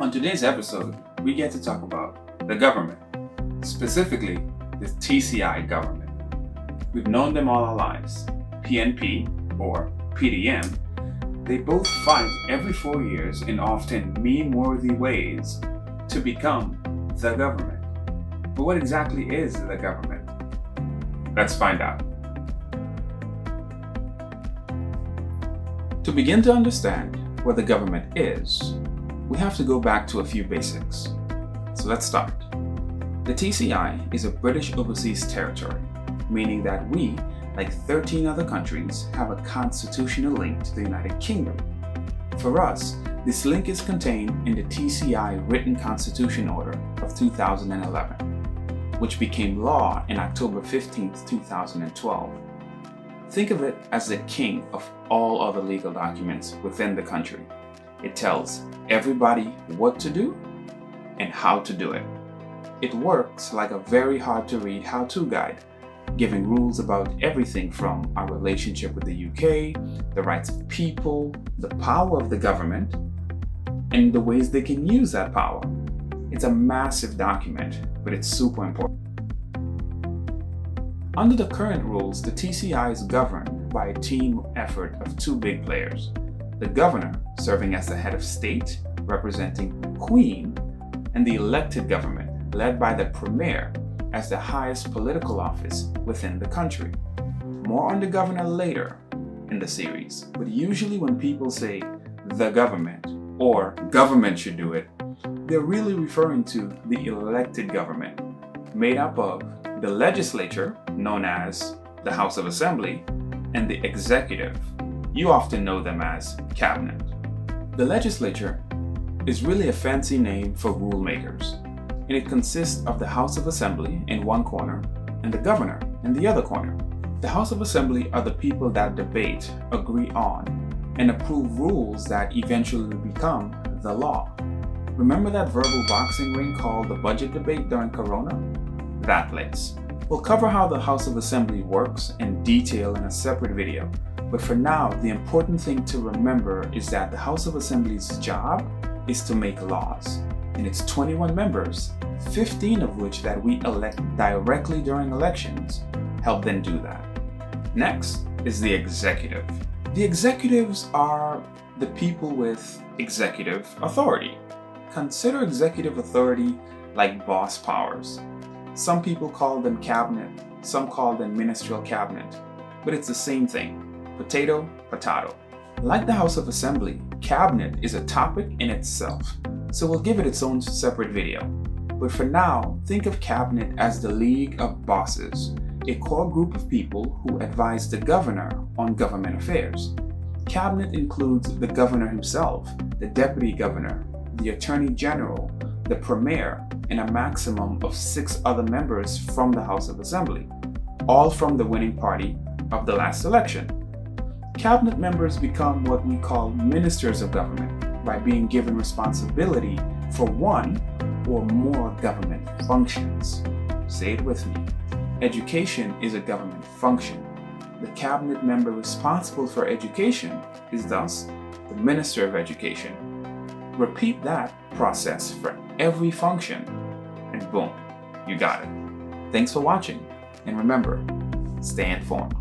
On today's episode, we get to talk about the government, specifically the TCI government. We've known them all our lives, PNP or PDM. They both fight every 4 years in often meme-worthy ways to become the government. But what exactly is the government? Let's find out. To begin to understand what the government is, we have to go back to a few basics. So let's start. The TCI is a British overseas territory, meaning that we, like 13 other countries, have a constitutional link to the United Kingdom. For us, this link is contained in the TCI Written Constitution Order of 2011, which became law in October 15, 2012. Think of it as the king of all other legal documents within the country. It tells everybody what to do and how to do it. It works like a very hard to read how-to guide, giving rules about everything from our relationship with the UK, the rights of people, the power of the government, and the ways they can use that power. It's a massive document, but it's super important. Under the current rules, the TCI is governed by a team effort of two big players. The governor, serving as the head of state, representing the Queen, and the elected government, led by the Premier, as the highest political office within the country. More on the governor later in the series, but usually when people say the government or government should do it, they're really referring to the elected government, made up of the legislature, known as the House of Assembly, and the executive. You often know them as cabinet. The legislature is really a fancy name for rule makers, and it consists of the House of Assembly in one corner and the governor in the other corner. The House of Assembly are the people that debate, agree on, and approve rules that eventually become the law. Remember that verbal boxing ring called the budget debate during Corona? That place. We'll cover how the House of Assembly works in detail in a separate video, but for now, the important thing to remember is that the House of Assembly's job is to make laws. And it's 21 members, 15 of which that we elect directly during elections, help them do that. Next is the executive. The executives are the people with executive authority. Consider executive authority like boss powers. Some people call them cabinet, some call them ministerial cabinet, but it's the same thing, potato, potato. Like the House of Assembly, cabinet is a topic in itself, so we'll give it its own separate video. But for now, think of cabinet as the league of bosses, a core group of people who advise the governor on government affairs. Cabinet includes the governor himself, the deputy governor, the attorney general, the premier, and a maximum of 6 other members from the House of Assembly, all from the winning party of the last election. Cabinet members become what we call ministers of government by being given responsibility for one or more government functions. Say it with me. Education is a government function. The cabinet member responsible for education is thus the Minister of Education. Repeat that process for every function, and boom, you got it. Thanks for watching, and remember, stay informed.